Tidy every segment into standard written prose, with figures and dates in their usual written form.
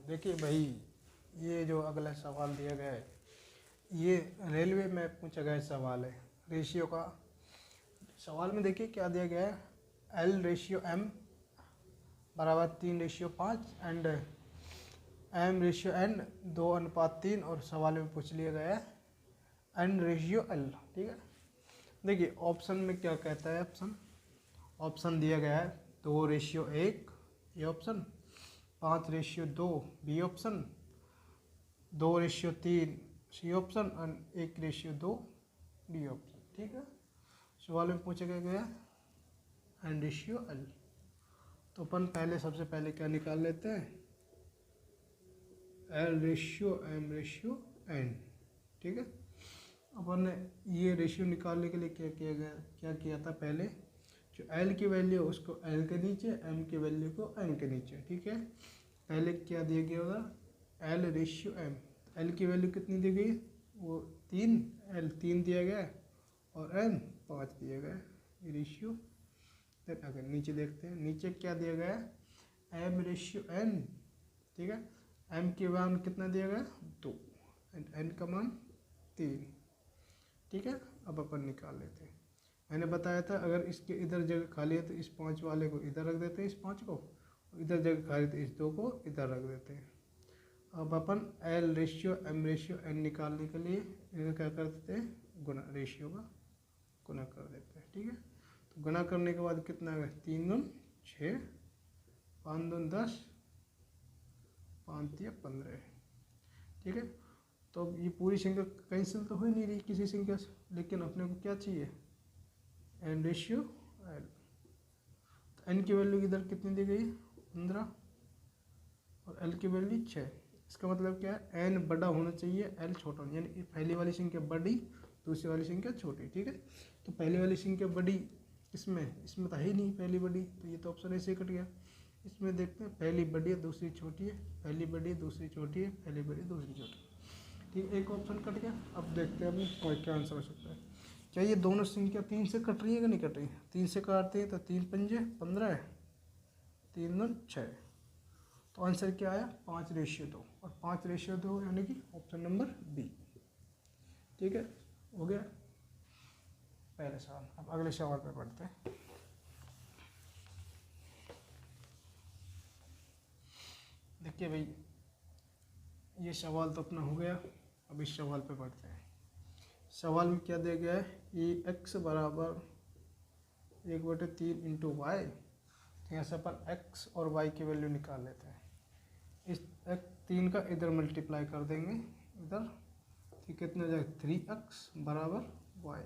देखिए भाई, ये जो अगला सवाल दिया गया है ये रेलवे में पूछा गया सवाल है रेशियो का। सवाल में देखिए क्या दिया गया है, L रेशियो M बराबर 3:5 एंड M रेशियो N 2:3, और सवाल में पूछ लिया गया है N रेशियो L। ठीक है, देखिए ऑप्शन में क्या कहता है, ऑप्शन दिया गया है 2:1 ये option, 5:2 B option, 2:3 C option और 1:2 डी ऑप्शन। ठीक है, सवाल में पूछा गया एन रेशियो एल। तो अपन सबसे पहले क्या निकाल लेते हैं, L ratio M ratio N. ठीक है, अपन ने ये रेशियो निकालने के लिए क्या किया था, पहले जो एल की वैल्यू है उसको एल के नीचे, एम की वैल्यू को एम के नीचे। ठीक है, पहले क्या दिया गया होगा, एल रेशियो एम, एल की वैल्यू कितनी दी गई, वो 3, एल 3 दिया गया है और एम 5 दिया गया है रेशियो। फिर अगर नीचे देखते हैं, नीचे क्या दिया गया है, एम रेशियो एन। ठीक है, एम के मान कितना दिया गया, 2 एंड एन का मान 3। ठीक है, अब अपन निकाल लेते हैं। मैंने बताया था अगर इसके इधर जगह खाली है तो इस 5 वाले को इधर रख देते हैं, इस 5 को, इधर जगह खाली तो इस 2 को इधर रख देते हैं। अब अपन L ratio M ratio N निकालने के लिए इधर क्या कर देते हैं, गुना, रेशियो का गुना कर देते हैं। ठीक है, तो गुना करने के बाद कितना है, 3 दून 6, 5 दून 10, 5 तिया 15। ठीक है, तो अब ये पूरी संख्या कैंसिल तो हो ही नहीं रही किसी संख्या से, लेकिन अपने को क्या चाहिए, एन रेशियो एल। तो एन की वैल्यू इधर कितनी दी गई, 15, और एल की वैल्यू 6। इसका मतलब क्या है, एन बड़ा होना चाहिए, एल छोटा होना, यानी पहली वाली संख्या बड़ी, दूसरी वाली संख्या छोटी। ठीक है, तो पहली वाली संख्या बड़ी इसमें तो है ही नहीं पहली बड़ी, तो ये तो ऑप्शन ऐसे ही कट गया। इसमें देखते हैं, पहली बड़ी है दूसरी छोटी है, पहली बड़ी है दूसरी छोटी है, पहली बड़ी दूसरी छोटी। ठीक है, एक ऑप्शन कट गया। अब देखते हैं अभी क्या आंसर हो सकता है। क्या ये दोनों संख्या 3 से कट रही है कि नहीं कट रही है, 3 से काटते हैं तो 3 पंजे 15 है, 3 दून 6। तो आंसर क्या आया, 5:2, और 5:2 यानी कि ऑप्शन नंबर बी। ठीक है, हो गया पहले सवाल। अब अगले सवाल पे पढ़ते हैं। देखिए भाई, ये सवाल तो अपना हो गया। अब इस सवाल पे पढ़ते हैं। सवाल में क्या दिया गया है, ये x बराबर 1/3 इंटू वाई। तो यहाँ से अपन x और y की वैल्यू निकाल लेते हैं। इस 3 का इधर मल्टीप्लाई कर देंगे इधर, तो कितना हो जाएगा, 3x बराबर y।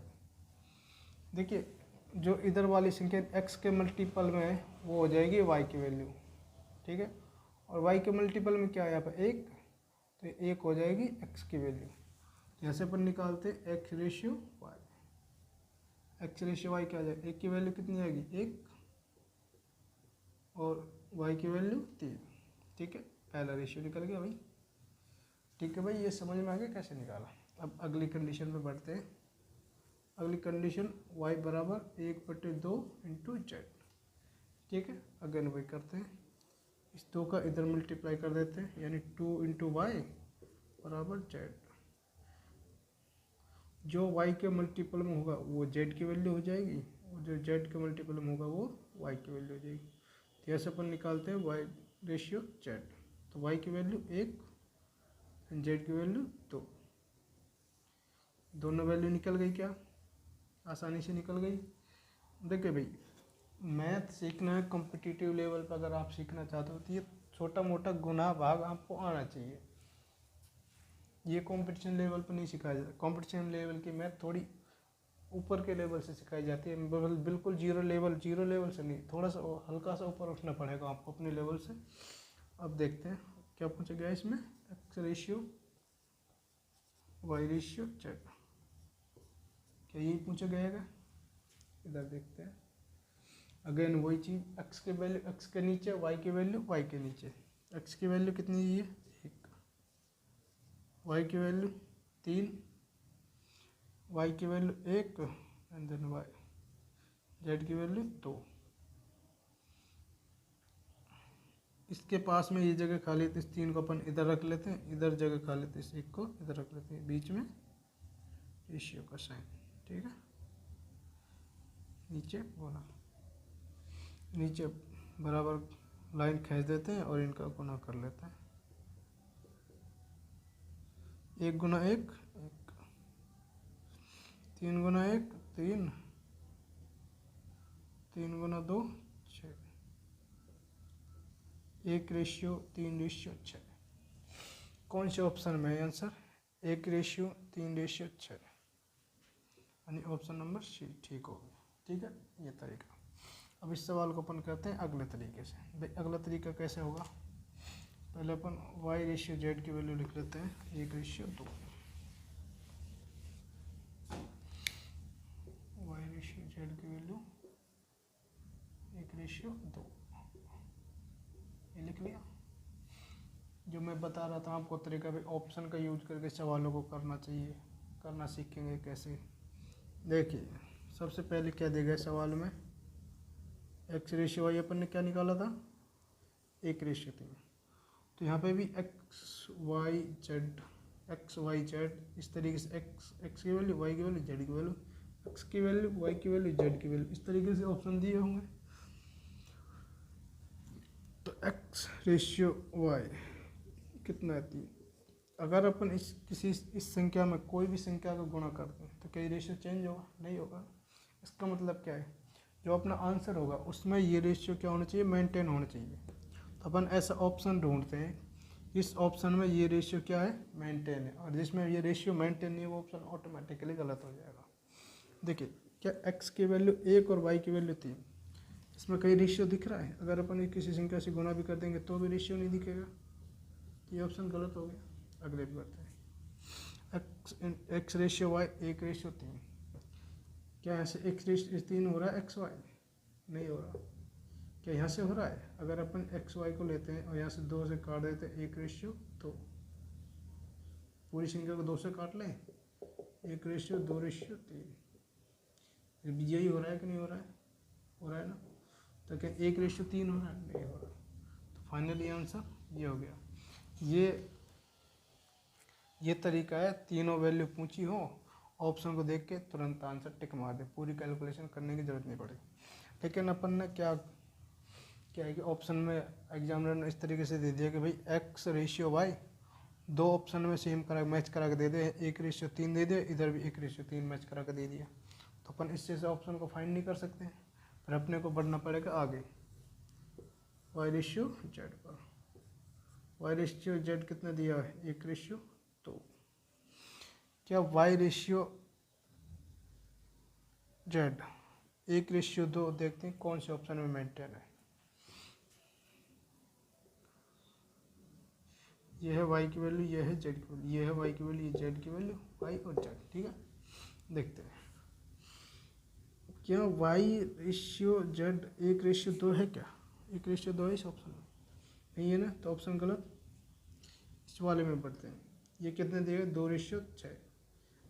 देखिए जो इधर वाली संख्या x के मल्टीपल में है वो हो जाएगी y की वैल्यू। ठीक है, और y के मल्टीपल में क्या है यहाँ पर 1, तो 1 हो जाएगी x की वैल्यू। यहाँ से अपन निकालते हैं x ratio y, x ratio y क्या आ जाएगा, 1 की वैल्यू कितनी आएगी 1, और y की वैल्यू 3। ठीक है, पहला रेशियो निकल गया भाई। ठीक है भाई, ये समझ में आ गया कैसे निकाला। अब अगली कंडीशन पे बढ़ते हैं। अगली कंडीशन y बराबर 1/2 इंटू जेड। ठीक है, अगेन वही करते हैं, इस 2 का इधर मल्टीप्लाई कर देते हैं, यानी 2 इंटू वाई बराबर जेड। जो y के मल्टीपल में होगा वो z की वैल्यू हो जाएगी, और जो z के मल्टीपल में होगा वो y की वैल्यू हो जाएगी। तो ऐसे अपन निकालते हैं y रेशियो z। तो y की वैल्यू 1 एंड z की वैल्यू 2। दोनों वैल्यू निकल गई, क्या आसानी से निकल गई। देखिए भाई, मैथ सीखना है कॉम्पिटिटिव लेवल पर, अगर आप सीखना चाहते हो तो ये छोटा मोटा गुना भाग आपको आना चाहिए। ये कंपटीशन लेवल पर नहीं सिखाया जाता। कंपटीशन लेवल की मैथ थोड़ी ऊपर के लेवल से सिखाई जाती है, बिल्कुल जीरो लेवल से नहीं, थोड़ा सा हल्का सा ऊपर उठना पड़ेगा आपको अपने लेवल से। अब देखते हैं क्या पूछा गया इसमें, X ratio Y ratio Z, क्या यही पूछा गया। इधर देखते हैं, अगेन वही चीज़, एक्स के वैल्यू एक्स के नीचे, वाई की वैल्यू वाई के नीचे। एक्स की वैल्यू कितनी है, 1, वाई की वैल्यू 3, वाई की value 1 and then Y, Z की वैल्यू 2। इसके पास में ये जगह खाली है तो इस 3 को अपन इधर रख लेते हैं, इधर जगह खाली तो इस 1 को इधर रख लेते हैं, बीच में रेशियो का साइन, ठीक है। नीचे गुना, नीचे बराबर लाइन खींच देते हैं और इनका गुना कर लेते हैं। 1 गुना 1 1, 3 गुना 1 3, 3 गुना 2 6, 1:3:6। कौन से ऑप्शन में है आंसर? 1:3:6, यानी ऑप्शन नंबर सी ठीक हो गया, ठीक है। ये तरीका। अब इस सवाल को अपन करते हैं अगले तरीके से। भाई अगला तरीका कैसे होगा? पहले अपन y/z की वैल्यू लिख लेते हैं 1:2, y/z की वैल्यू 1:2, ये लिख लिया। जो मैं बता रहा था आपको तरीका, भाई ऑप्शन का यूज करके सवालों को करना चाहिए, करना सीखेंगे कैसे। देखिए सबसे पहले क्या दिया गया सवाल में, x/y अपन ने क्या निकाला था 1:3। तो यहाँ पे भी x y z इस तरीके से x की वैल्यू, y की वैल्यू, z की वैल्यू, x की वैल्यू, y की वैल्यू, z की वैल्यू, इस तरीके से ऑप्शन दिए होंगे। तो x/y कितना है 3। अगर अपन इस संख्या में कोई भी संख्या का गुणा करते हैं तो क्या रेशियो चेंज होगा? नहीं होगा। इसका मतलब क्या है, जो अपना आंसर होगा उसमें ये रेशियो क्या होना चाहिए? मेंटेन होना चाहिए। तो अपन ऐसा ऑप्शन ढूंढते हैं इस ऑप्शन में ये रेशियो क्या है? मेंटेन है, और जिसमें ये रेशियो मेंटेन नहीं है वो ऑप्शन ऑटोमेटिकली गलत हो जाएगा। देखिए क्या x की वैल्यू 1 और y की वैल्यू 3, इसमें कहीं रेशियो दिख रहा है? अगर अपन किसी संख्या से गुणा भी कर देंगे तो भी रेशियो नहीं दिखेगा, ये ऑप्शन गलत हो गया। अगले भी करते हैं x/y 1:3। क्या यहाँ से x/3 हो रहा है xy? नहीं हो रहा। क्या यहाँ से हो रहा है? अगर अपन xy को लेते हैं और यहाँ से 2 से काट देते हैं 1:2, पूरी संख्या को 2 से काट लें 1:2:3, यही हो रहा है कि नहीं हो रहा है? हो रहा है ना। तो क्या 1:3 हो रहा है? नहीं हो रहा। तो फाइनली आंसर ये हो गया। ये तरीका है, तीनों वैल्यू पूछी हो, ऑप्शन को देख के तुरंत आंसर टिक मार दे, पूरी कैलकुलेशन करने की जरूरत नहीं पड़ेगी। लेकिन अपन ने क्या है कि ऑप्शन में एग्जामिनर ने इस तरीके से दे दिया कि भाई x/y 2 ऑप्शन में सेम करा मैच करा के दे दे, 1:3 दे दे, इधर भी 1:3 मैच करा के दे दिया। तो अपन इससे से ऑप्शन को फाइंड नहीं कर सकते हैं, फिर अपने को बढ़ना पड़ेगा आगे y/z पर। y/z कितना दिया है? 1:2। क्या y/z 1:2 देखते हैं कौन से ऑप्शन में मेंटेन है। ये है y की वैल्यू, ये है z की वैल्यू, ये है y की वैल्यू, ये z की वैल्यू, y और z, ठीक है। देखते हैं क्या y/z 1:2 है? क्या 1:2 है इस ऑप्शन में? नहीं है ना, तो ऑप्शन गलत। इस वाले में पढ़ते हैं, ये कितने दिए? 2:6।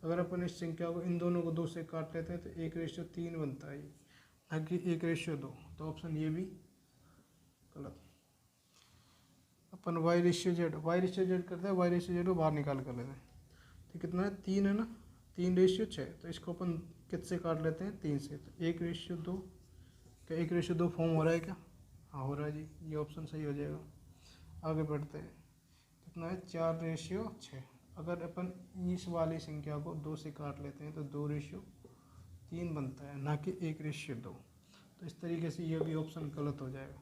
अगर अपन इस संख्या को इन दोनों को 2 से काट लेते हैं तो 1:3 बनता है, ना कि 1:2। तो ऑप्शन ये भी गलत। अपन y/z करते हैं, y/z को बाहर निकाल कर लेते हैं, तो कितना है? 3 है ना, 3:6। तो इसको अपन किससे काट लेते हैं? 3 से। तो 1:2। क्या 1:2 फॉर्म हो रहा है क्या? हाँ हो रहा है जी, ये ऑप्शन सही हो जाएगा। आगे बढ़ते हैं, कितना है? 4:6। अगर अपन इस वाली संख्या को 2 से काट लेते हैं तो 2:3 बनता है, ना कि 1:2। तो इस तरीके से ये भी ऑप्शन गलत हो जाएगा।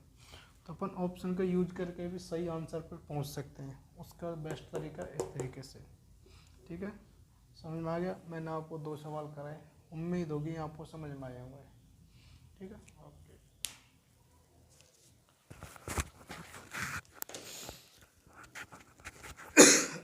तो अपन ऑप्शन का यूज करके भी सही आंसर पर पहुंच सकते हैं, उसका बेस्ट तरीका इस तरीके से, ठीक है। समझ में आ गया? मैंने आपको 2 सवाल कराए, उम्मीद होगी आपको समझ में आया होगा, ठीक है। ओके।